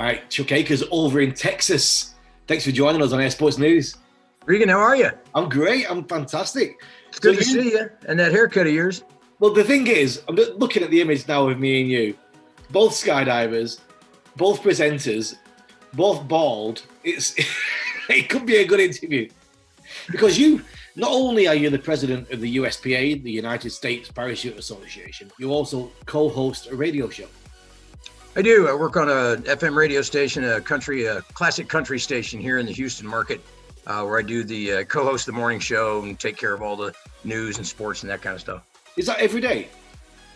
right, Chuck Akers over in Texas. Thanks for joining us on Air Sports News. Regan, how are you? I'm great. I'm fantastic. It's good to see you. And that haircut of yours. Well, the thing is, I'm just looking at the image now of me and you. Both skydivers, both presenters, both bald. It could be a good interview. Because not only are you the president of the USPA, the United States Parachute Association, you also co-host a radio show. I do. I work on a FM radio station, a classic country station here in the Houston market, where I do the co-host the morning show and take care of all the news and sports and that kind of stuff. Is that every day?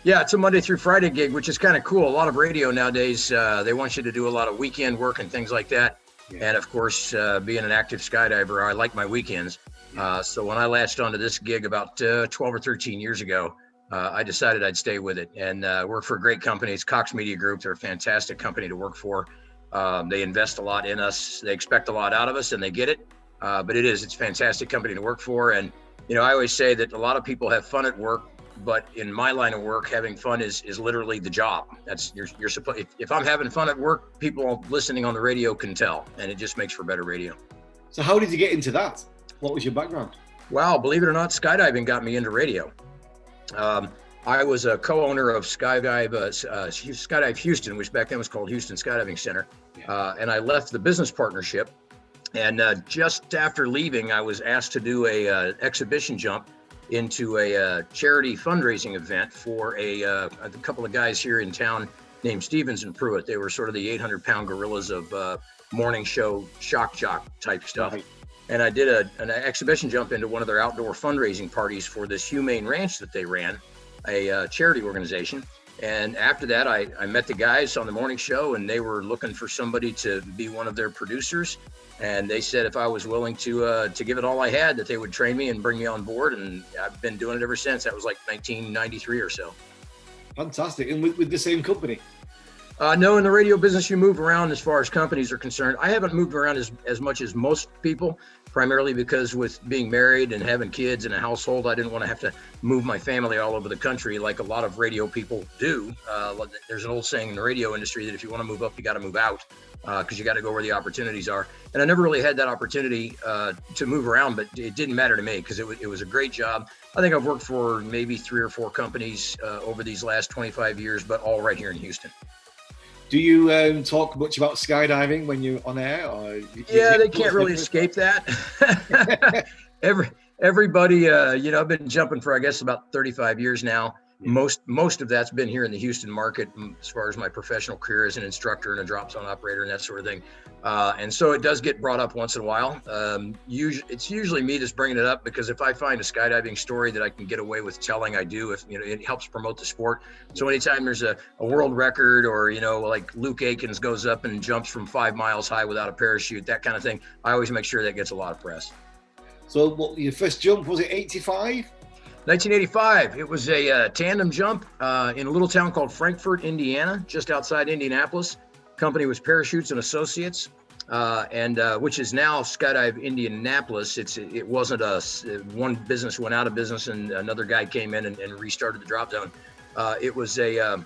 Yeah, it's a Monday through Friday gig, which is kind of cool. A lot of radio nowadays, they want you to do a lot of weekend work and things like that. Yeah. And of course, being an active skydiver, I like my weekends. So when I latched onto this gig about 12 or 13 years ago, I decided I'd stay with it and work for a great company. It's Cox Media Group. They're a fantastic company to work for. They invest a lot in us. They expect a lot out of us, and they get it. But it's a fantastic company to work for. And, I always say that a lot of people have fun at work, but in my line of work, having fun is literally the job. That's you're supposed. If I'm having fun at work, people listening on the radio can tell, and it just makes for better radio. So how did you get into that? What was your background? Wow, believe it or not, skydiving got me into radio. I was a co-owner of Skydive Houston, which back then was called Houston Skydiving Center. And I left the business partnership. And just after leaving, I was asked to do a exhibition jump into a charity fundraising event for a couple of guys here in town named Stevens and Pruitt. They were sort of the 800-pound gorillas of morning show shock jock type stuff. Right. And I did an exhibition jump into one of their outdoor fundraising parties for this humane ranch that they ran, a charity organization. And after that, I met the guys on the morning show, and they were looking for somebody to be one of their producers. And they said if I was willing to give it all I had, that they would train me and bring me on board. And I've been doing it ever since. That was like 1993 or so. Fantastic. And with the same company? No, in the radio business, you move around as far as companies are concerned. I haven't moved around as much as most people, primarily because with being married and having kids and a household, I didn't want to have to move my family all over the country like a lot of radio people do. There's an old saying in the radio industry that if you want to move up, you got to move out because you got to go where the opportunities are. And I never really had that opportunity to move around, but it didn't matter to me because it was a great job. I think I've worked for maybe 3 or 4 companies over these last 25 years, but all right here in Houston. Do you talk much about skydiving when you're on air? Or they can't really escape that. Everybody, I've been jumping for, I guess, about 35 years now. Yeah. Most of that's been here in the Houston market as far as my professional career as an instructor and a drop zone operator and that sort of thing. And so it does get brought up once in a while. It's usually me that's bringing it up because if I find a skydiving story that I can get away with telling, I do. If it helps promote the sport. So anytime there's a world record or like Luke Akers goes up and jumps from 5 miles high without a parachute, that kind of thing, I always make sure that gets a lot of press. So your first jump, was it 85? 1985. It was a tandem jump in a little town called Frankfort, Indiana, just outside Indianapolis. Company was Parachutes and Associates, and which is now Skydive Indianapolis. It wasn't one business went out of business and another guy came in and restarted the drop zone. It was a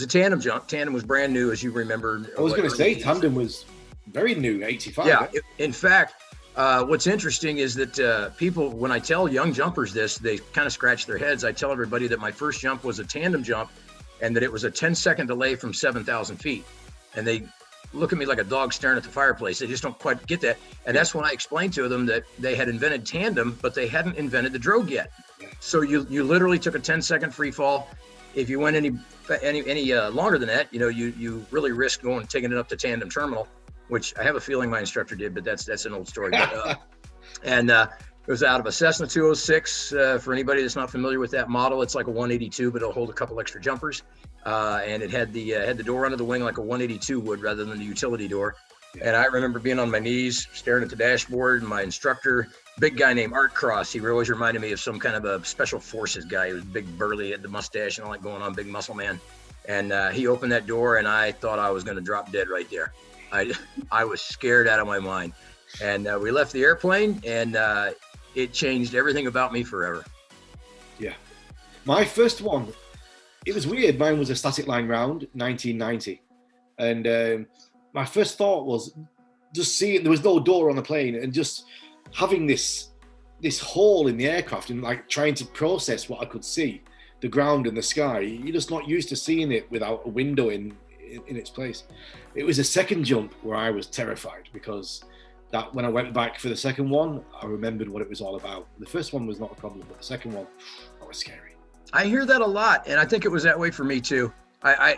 tandem jump. Tandem was brand new, as you remember. I was going to say tandem was very new, 85. Yeah, in fact. What's interesting is that people, when I tell young jumpers this, they kind of scratch their heads. I tell everybody that my first jump was a tandem jump and that it was a 10-second delay from 7,000 feet. And they look at me like a dog staring at the fireplace. They just don't quite get that. And that's when I explained to them that they had invented tandem, but they hadn't invented the drogue yet. So you literally took a 10-second free fall. If you went any longer than that, you really risk taking it up to tandem terminal, which I have a feeling my instructor did, but that's an old story. But, it was out of a Cessna 206. For anybody that's not familiar with that model, it's like a 182, but it'll hold a couple extra jumpers. And it had the door under the wing like a 182 would rather than the utility door. And I remember being on my knees, staring at the dashboard, and my instructor, big guy named Art Cross, he always reminded me of some kind of a special forces guy. He was big, burly, had the mustache and all that going on, big muscle man. And he opened that door, and I thought I was going to drop dead right there. I was scared out of my mind. And we left the airplane, and it changed everything about me forever. Yeah. My first one, it was weird. Mine was a static line round, 1990. And my first thought was just seeing there was no door on the plane and just having this hole in the aircraft and like trying to process what I could see, the ground and the sky. You're just not used to seeing it without a window in its place. It was a second jump where I was terrified, because that when I went back for the second one, I remembered what it was all about. The first one was not a problem, but the second one, that was scary. I hear that a lot, and I think it was that way for me too. I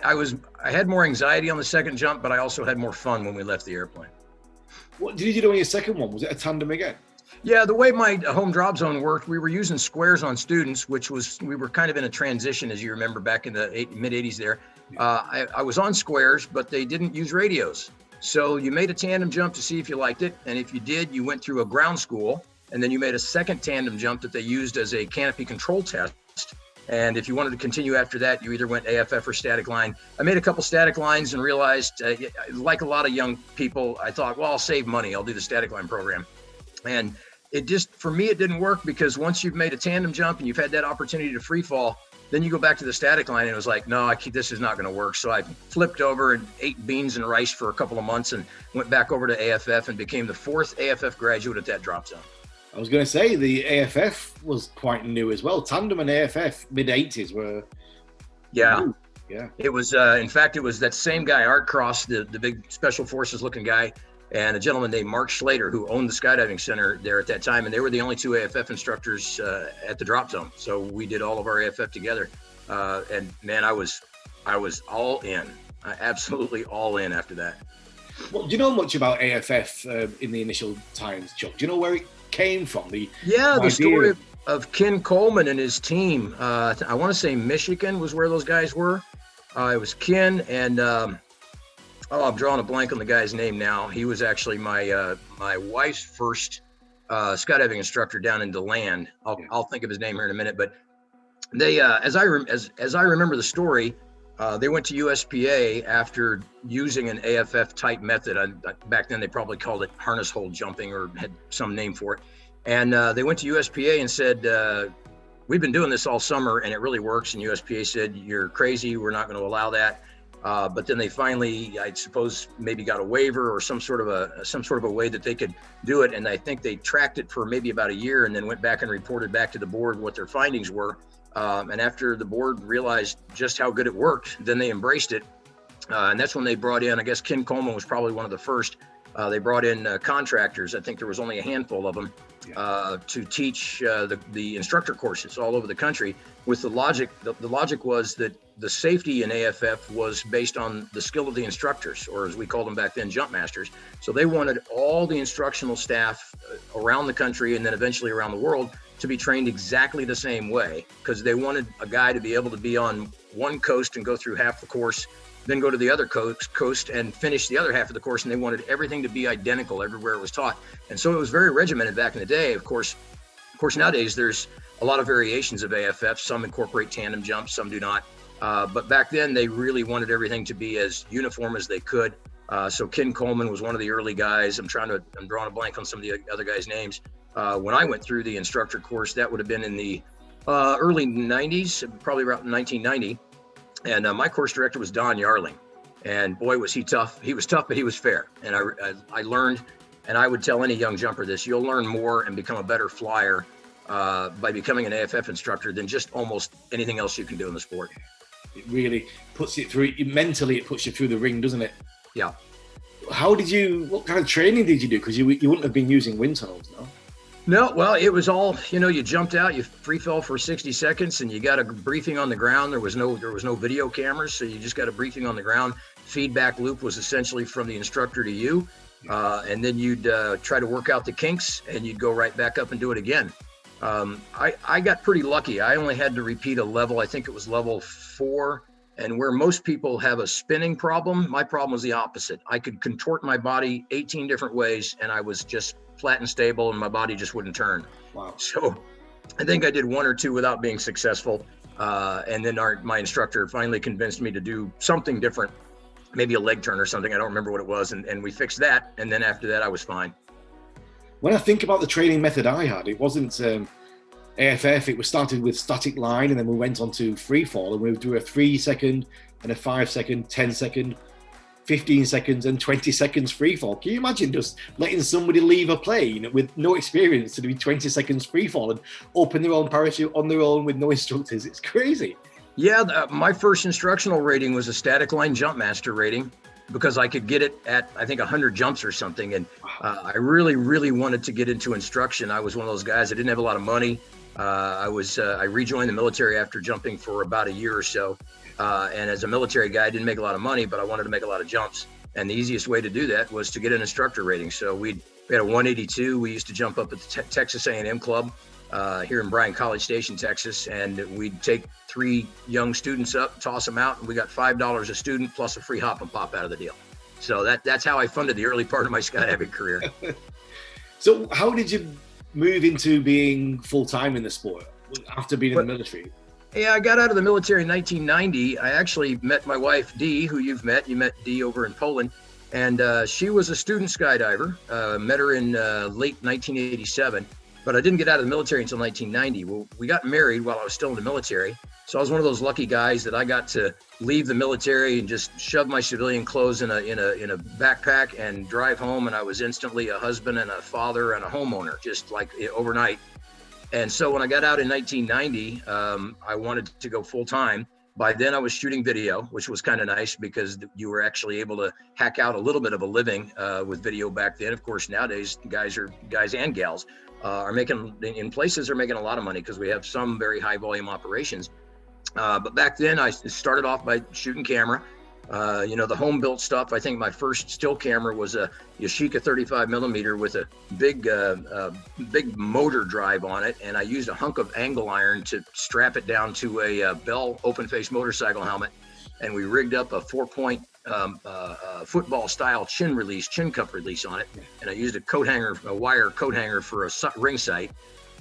had more anxiety on the second jump, but I also had more fun when we left the airplane. What did you do on your second one? Was it a tandem again? Yeah, the way my home drop zone worked, we were using squares on students, we were kind of in a transition, as you remember, back in the mid-'80s there. I was on squares, but they didn't use radios. So you made a tandem jump to see if you liked it. And if you did, you went through a ground school, and then you made a second tandem jump that they used as a canopy control test. And if you wanted to continue after that, you either went AFF or static line. I made a couple static lines and realized, like a lot of young people, I thought, well, I'll save money. I'll do the static line program. And it just, for me, it didn't work, because once you've made a tandem jump and you've had that opportunity to free fall, then you go back to the static line, and it was like, no, this is not going to work. So I flipped over and ate beans and rice for a couple of months and went back over to AFF and became the fourth AFF graduate at that drop zone. I was going to say the AFF was quite new as well. Tandem and AFF mid-'80s were. Yeah. New. Yeah. It was, in fact, it was that same guy, Art Cross, the big special forces looking guy, and a gentleman named Mark Schlater, who owned the skydiving center there at that time. And they were the only two AFF instructors at the drop zone. So we did all of our AFF together. And man, I was all in, absolutely all in after that. Well, do you know much about AFF in the initial times, Chuck? Do you know where it came from? The story of Ken Coleman and his team. I want to say Michigan was where those guys were. It was Ken and, I'm drawing a blank on the guy's name now. He was actually my wife's first skydiving instructor down in DeLand. I'll think of his name here in a minute. But they, as I remember the story, they went to USPA after using an AFF type method. Back then they probably called it harness hold jumping or had some name for it. And they went to USPA and said, we've been doing this all summer and it really works. And USPA said, you're crazy. We're not going to allow that. But then they finally, I suppose, maybe got a waiver or some sort of a way that they could do it. And I think they tracked it for maybe about a year and then went back and reported back to the board what their findings were. And after the board realized just how good it worked, then they embraced it. And that's when they brought in, I guess Ken Coleman was probably one of the first. They brought in contractors. I think there was only a handful of them to teach the instructor courses all over the country. With the logic, the logic was that the safety in AFF was based on the skill of the instructors, or as we called them back then, jump masters. So they wanted all the instructional staff around the country and then eventually around the world to be trained exactly the same way, because they wanted a guy to be able to be on one coast and go through half the course, then go to the other coast and finish the other half of the course. And they wanted everything to be identical everywhere it was taught. And so it was very regimented back in the day. Of course, nowadays there's a lot of variations of AFF. Some incorporate tandem jumps, some do not. But back then they really wanted everything to be as uniform as they could. So Ken Coleman was one of the early guys. I'm drawing a blank on some of the other guys' names. When I went through the instructor course, that would have been in the early 90s, probably around 1990. And my course director was Don Yarling. And boy, was he tough. He was tough, but he was fair. And I learned, and I would tell any young jumper this, you'll learn more and become a better flyer by becoming an AFF instructor than just almost anything else you can do in the sport. It really puts it through, mentally it puts you through the ring, doesn't it? Yeah. What kind of training did you do? Because you wouldn't have been using wind tunnels, no? No, well, it was all, you jumped out, you free fell for 60 seconds and you got a briefing on the ground. There was no video cameras, so you just got a briefing on the ground. Feedback loop was essentially from the instructor to you. And then you'd try to work out the kinks and you'd go right back up and do it again. I got pretty lucky. I only had to repeat a level. I think it was level 4. And where most people have a spinning problem, my problem was the opposite. I could contort my body 18 different ways and I was just flat and stable and my body just wouldn't turn. Wow. So I think I did 1 or 2 without being successful. And then my instructor finally convinced me to do something different, maybe a leg turn or something. I don't remember what it was. And we fixed that. And then after that, I was fine. When I think about the training method I had, it wasn't AFF. It was started with static line and then we went on to free fall and we would do a 3 second and a 5 second, 10 second. 15 seconds and 20 seconds free fall. Can you imagine just letting somebody leave a plane with no experience to do 20 seconds free fall and open their own parachute on their own with no instructors? It's crazy. Yeah, my first instructional rating was a static line jump master rating because I could get it at, I think, 100 jumps or something. And I really, really wanted to get into instruction. I was one of those guys that didn't have a lot of money. I rejoined the military after jumping for about a year or so. And as a military guy, I didn't make a lot of money, but I wanted to make a lot of jumps. And the easiest way to do that was to get an instructor rating. So we had a 182. We used to jump up at the Texas A&M Club here in Bryan College Station, Texas. And we'd take 3 young students up, toss them out, and we got $5 a student plus a free hop and pop out of the deal. So that's how I funded the early part of my skydiving career. So how did you move into being full-time in the sport after being in the military? Yeah, I got out of the military in 1990. I actually met my wife, Dee, who you've met. You met Dee over in Poland. And she was a student skydiver. Met her in late 1987. But I didn't get out of the military until 1990. Well, we got married while I was still in the military. So I was one of those lucky guys that I got to leave the military and just shove my civilian clothes in a backpack and drive home. And I was instantly a husband and a father and a homeowner, just like overnight. And so when I got out in 1990, I wanted to go full time. By then I was shooting video, which was kind of nice because you were actually able to hack out a little bit of a living with video back then. Of course, nowadays guys and gals are making a lot of money because we have some very high volume operations. But back then I started off by shooting camera. The home built stuff. I think my first still camera was a Yashica 35 millimeter with a big motor drive on it. And I used a hunk of angle iron to strap it down to a Bell open face motorcycle helmet. And we rigged up a 4-point football style chin cup release on it. And I used a wire coat hanger for a ring sight.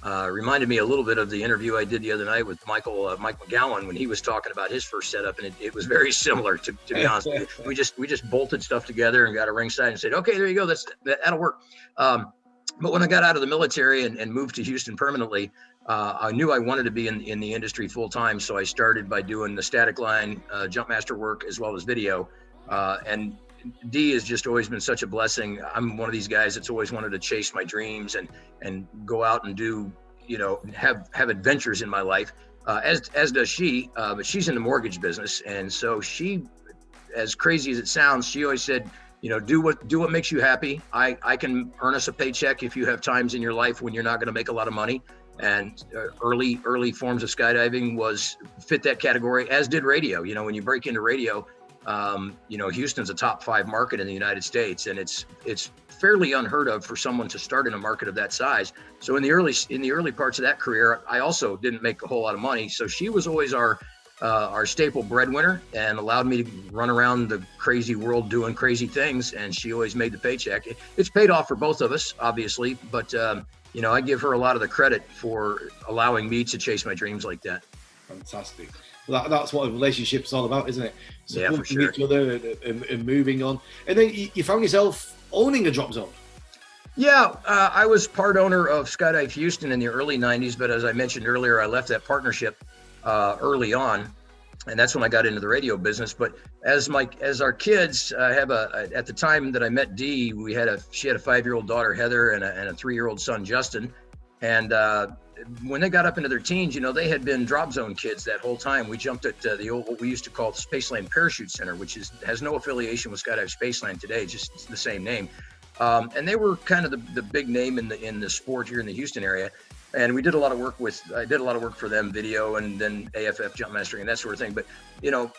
Reminded me a little bit of the interview I did the other night with Mike McGowan when he was talking about his first setup, and it was very similar to be honest. We just bolted stuff together and got a ring sight and said, okay, there you go, that'll work. But when I got out of the military and moved to Houston permanently, I knew I wanted to be in the industry full time, so I started by doing the static line jump master work as well as video. And Dee has just always been such a blessing. I'm one of these guys that's always wanted to chase my dreams and go out and do, have adventures in my life, as does she, but she's in the mortgage business. And so she, as crazy as it sounds, she always said, do what makes you happy. I can earn us a paycheck if you have times in your life when you're not going to make a lot of money. And early forms of skydiving fit that category, as did radio. When you break into radio, Houston's a top 5 market in the United States, and it's fairly unheard of for someone to start in a market of that size. So in the early parts of that career, I also didn't make a whole lot of money. So she was always our staple breadwinner and allowed me to run around the crazy world doing crazy things. And she always made the paycheck. It's paid off for both of us, obviously, but I give her a lot of the credit for allowing me to chase my dreams like that. Fantastic. Well, that's what a relationship's all about, isn't it? Yeah, for sure. Each other and moving on. And then you found yourself owning a drop zone. Yeah, I was part owner of Skydive Houston in the early 90s, but as I mentioned earlier, I left that partnership early on, and that's when I got into the radio business. But as our kids, I have at the time that I met Dee, she had a 5-year-old daughter, Heather, and a 3-year-old son, Justin. And when they got up into their teens, they had been drop zone kids that whole time. We jumped at the old, what we used to call the Spaceland Parachute Center, which has no affiliation with Skydive Spaceland today, just the same name. And they were kind of the big name in the sport here in the Houston area. And I did a lot of work for them, video, and then AFF jump mastering and that sort of thing. But,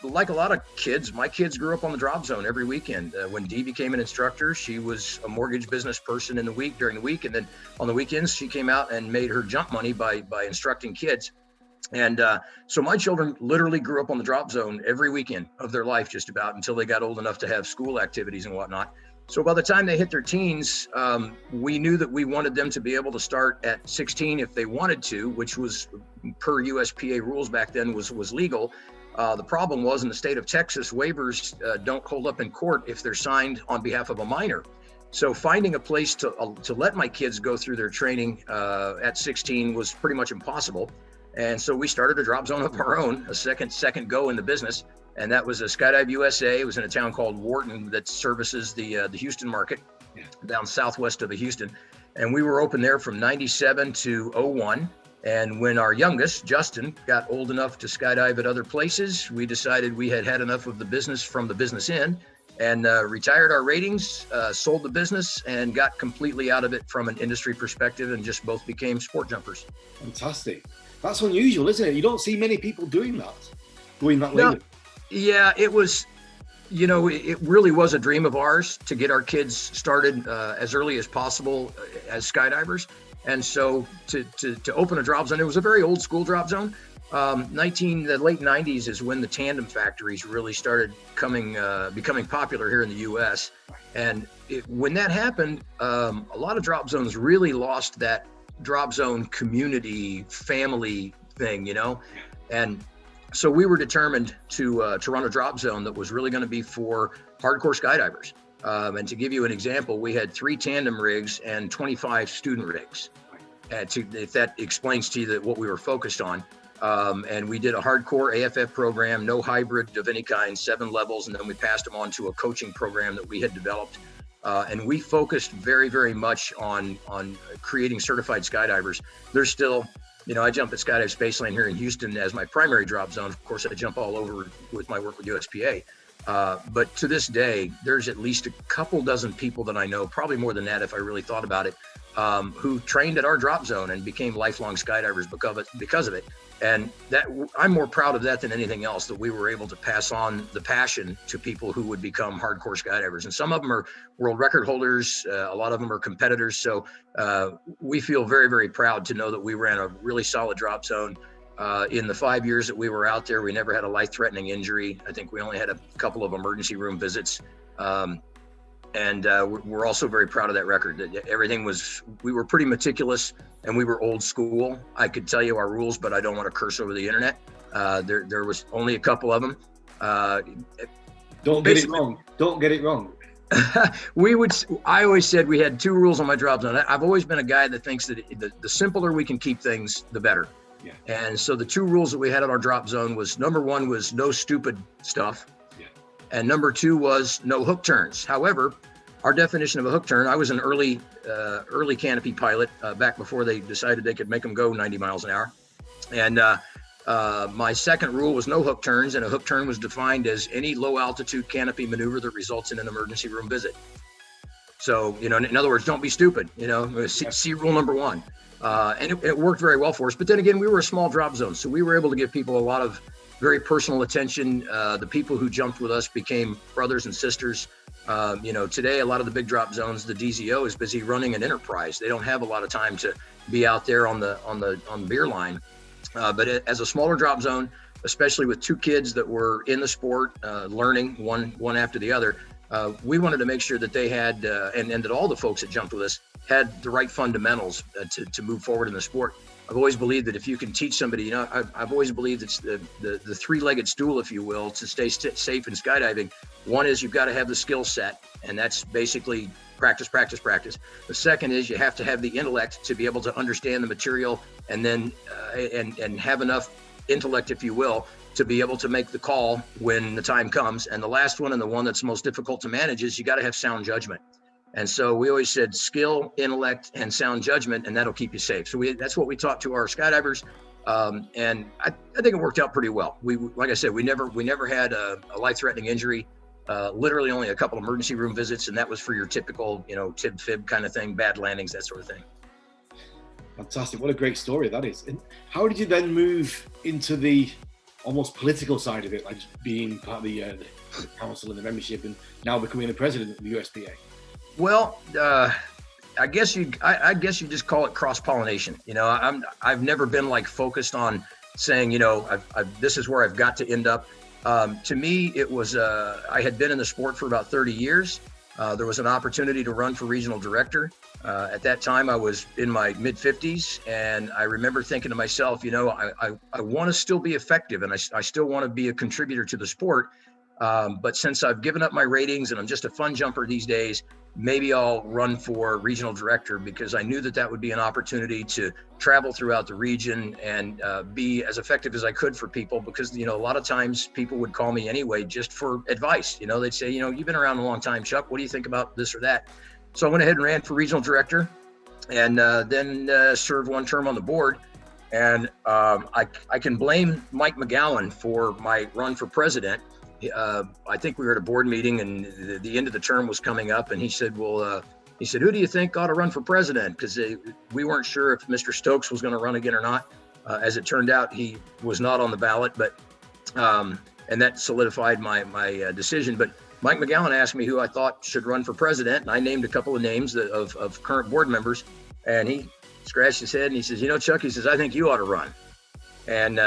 like a lot of kids, my kids grew up on the drop zone every weekend. When Dee became an instructor, she was a mortgage business person during the week. And then on the weekends, she came out and made her jump money by instructing kids. And so my children literally grew up on the drop zone every weekend of their life, just about, until they got old enough to have school activities and whatnot. So by the time they hit their teens, we knew that we wanted them to be able to start at 16 if they wanted to, which was per USPA rules back then was legal. The problem was in the state of Texas, waivers don't hold up in court if they're signed on behalf of a minor. So finding a place to let my kids go through their training at 16 was pretty much impossible. And so we started a drop zone of our own, a second go in the business. and that was a Skydive USA. It was in a town called Wharton that services the Houston market, down southwest of Houston. And we were open there from 97 to 01. And when our youngest, Justin, got old enough to skydive at other places, we decided we had enough of the business from the business end, and retired our ratings, sold the business, and got completely out of it from an industry perspective, and just both became sport jumpers. Fantastic. That's unusual, isn't it? You don't see many people doing that, going that No, late. yeah, it was, it really was a dream of ours to get our kids started as early as possible as skydivers. And so to open a drop zone, it was a very old school drop zone. The late 90s is when the tandem factories really started becoming popular here in the U.S. And when that happened, a lot of drop zones really lost that drop zone community family thing, and so we were determined to run a drop zone that was really going to be for hardcore skydivers. And to give you an example, we had 3 tandem rigs and 25 student rigs. If that explains to you what we were focused on. And we did a hardcore AFF program, no hybrid of any kind, 7 levels, and then we passed them on to a coaching program that we had developed. And we focused very, very much on creating certified skydivers. There's still, I jump at Skydive Spaceland here in Houston as my primary drop zone. Of course, I jump all over with my work with USPA. But to this day, there's at least a couple dozen people that I know, probably more than that if I really thought about it, who trained at our drop zone and became lifelong skydivers because of it. And that I'm more proud of that than anything else, that we were able to pass on the passion to people who would become hardcore skydivers. And some of them are world record holders. A lot of them are competitors. So we feel very, very proud to know that we ran a really solid drop zone. In the 5 years that we were out there, we never had a life-threatening injury. I think we only had a couple of emergency room visits. And we're also very proud of that record. We were pretty meticulous, and we were old school. I could tell you our rules, but I don't want to curse over the internet. There was only a couple of them. Don't get it wrong. Don't get it wrong. I always said we had 2 rules on my drop zone. I've always been a guy that thinks that the simpler we can keep things, the better. Yeah. And so the 2 rules that we had on our drop zone was, number 1 was no stupid stuff. Yeah. And number 2 was no hook turns. However, our definition of a hook turn, I was an early canopy pilot back before they decided they could make them go 90 miles an hour. And my second rule was no hook turns, and a hook turn was defined as any low altitude canopy maneuver that results in an emergency room visit. So, in other words, don't be stupid, see rule number 1. And it worked very well for us. But then again, we were a small drop zone, so we were able to give people a lot of very personal attention. The people who jumped with us became brothers and sisters. Today, a lot of the big drop zones, the DZO is busy running an enterprise. They don't have a lot of time to be out there on the beer line. But as a smaller drop zone, especially with 2 kids that were in the sport, learning one after the other, we wanted to make sure that they had, and that all the folks that jumped with us had the right fundamentals to move forward in the sport. I've always believed that if you can teach somebody, I've always believed it's the 3-legged stool, if you will, to stay safe in skydiving. One is you've got to have the skill set, and that's basically practice, practice, practice. The second is you have to have the intellect to be able to understand the material, and then and have enough intellect, if you will, to be able to make the call when the time comes. And the last one, and the one that's most difficult to manage, is you got to have sound judgment. And so we always said skill, intellect, and sound judgment, and that'll keep you safe. So that's what we taught to our skydivers. And I think it worked out pretty well. Like I said, we never had a life-threatening injury. Literally only a couple emergency room visits, and that was for your typical, tib-fib kind of thing, bad landings, that sort of thing. Fantastic. What a great story that is. And how did you then move into the almost political side of it, like being part of the council and the membership, and now becoming the president of the USPA? Well, I guess you just call it cross-pollination. I've never been focused on saying, this is where I've got to end up. To me, it was, I had been in the sport for about 30 years. There was an opportunity to run for regional director. At that time, I was in my mid-50s, and I remember thinking to myself, I want to still be effective, and I still want to be a contributor to the sport. But since I've given up my ratings and I'm just a fun jumper these days, maybe I'll run for regional director, because I knew that that would be an opportunity to travel throughout the region and be as effective as I could for people. Because, a lot of times people would call me anyway, just for advice. They'd say, you've been around a long time, Chuck, what do you think about this or that? So I went ahead and ran for regional director, and then served one term on the board. And I can blame Mike McGowan for my run for president. I think we were at a board meeting, and the end of the term was coming up, and he said, well, who do you think ought to run for president? Because we weren't sure if Mr. Stokes was going to run again or not. As it turned out, he was not on the ballot, but and that solidified my decision. But Mike McGowan asked me who I thought should run for president, and I named a couple of names of current board members, and he scratched his head and he says, Chuck, he says, I think you ought to run. And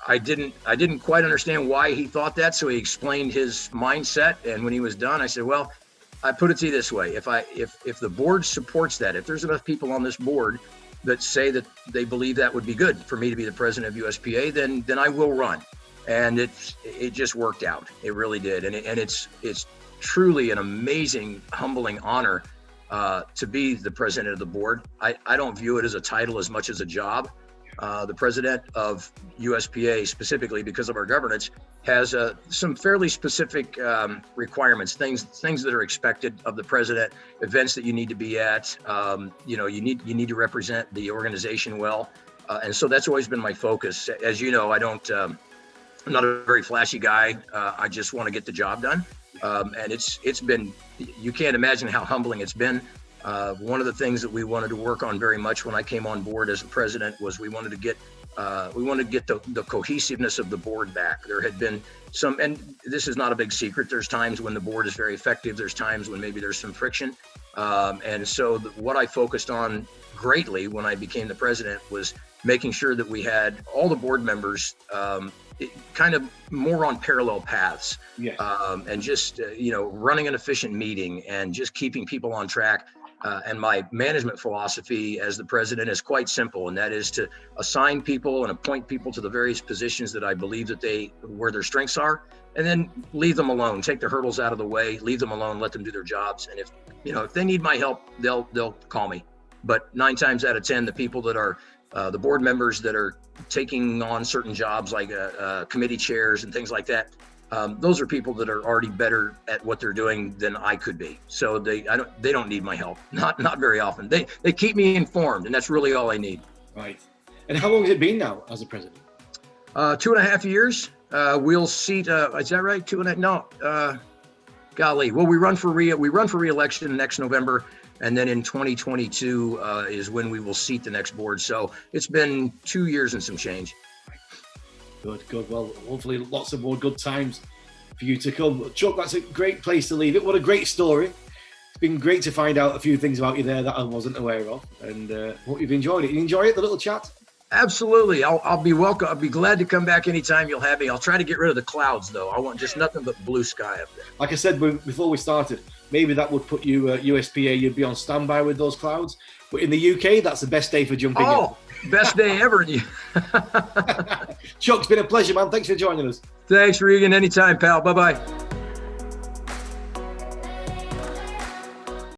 I didn't quite understand why he thought that, so he explained his mindset. And when he was done, I said, well, I put it to you this way: if the board supports that, if there's enough people on this board that say that they believe that would be good for me to be the president of USPA, then I will run. And it just worked out. It really did. And it's truly an amazing, humbling honor to be the president of the board. I don't view it as a title as much as a job. The president of USPA, specifically because of our governance, has some fairly specific requirements, things that are expected of the president, events that you need to be at. You need to represent the organization well, and so that's always been my focus. As you know, I'm not a very flashy guy. I just want to get the job done, and it's been. You can't imagine how humbling it's been. One of the things that we wanted to work on very much when I came on board as the president was we wanted to get the cohesiveness of the board back. There had been some, and this is not a big secret, there's times when the board is very effective, there's times when maybe there's some friction. And so what I focused on greatly when I became the president was making sure that we had all the board members kind of more on parallel paths. Yes. And just, running an efficient meeting and just keeping people on track. And my management philosophy as the president is quite simple, and that is to assign people and appoint people to the various positions that I believe that where their strengths are, and then leave them alone, take the hurdles out of the way, leave them alone, let them do their jobs. And if they need my help, they'll call me. But 9 times out of 10, the people that are the board members that are taking on certain jobs like committee chairs and things like that, those are people that are already better at what they're doing than I could be. So they don't need my help. Not very often. They keep me informed, and that's really all I need. Right. And how long has it been now as a president? 2.5 years. We'll seat. Is that right? 2.5? No. Golly. Well, we run for re-election next November, and then in 2022 is when we will seat the next board. So it's been 2 years and some change. Good. Well, hopefully lots of more good times for you to come. Chuck, that's a great place to leave it. What a great story. It's been great to find out a few things about you there that I wasn't aware of, and hope you've enjoyed it. You enjoy it, the little chat? Absolutely. I'll be welcome. I'll be glad to come back anytime you'll have me. I'll try to get rid of the clouds, though. I want just nothing but blue sky up there. Like I said before we started, maybe that would put you USPA. You'd be on standby with those clouds. But in the UK, that's the best day for jumping. Best day ever. Chuck, it's been a pleasure, man. Thanks for joining us. Thanks, Regan. Anytime, pal. Bye-bye.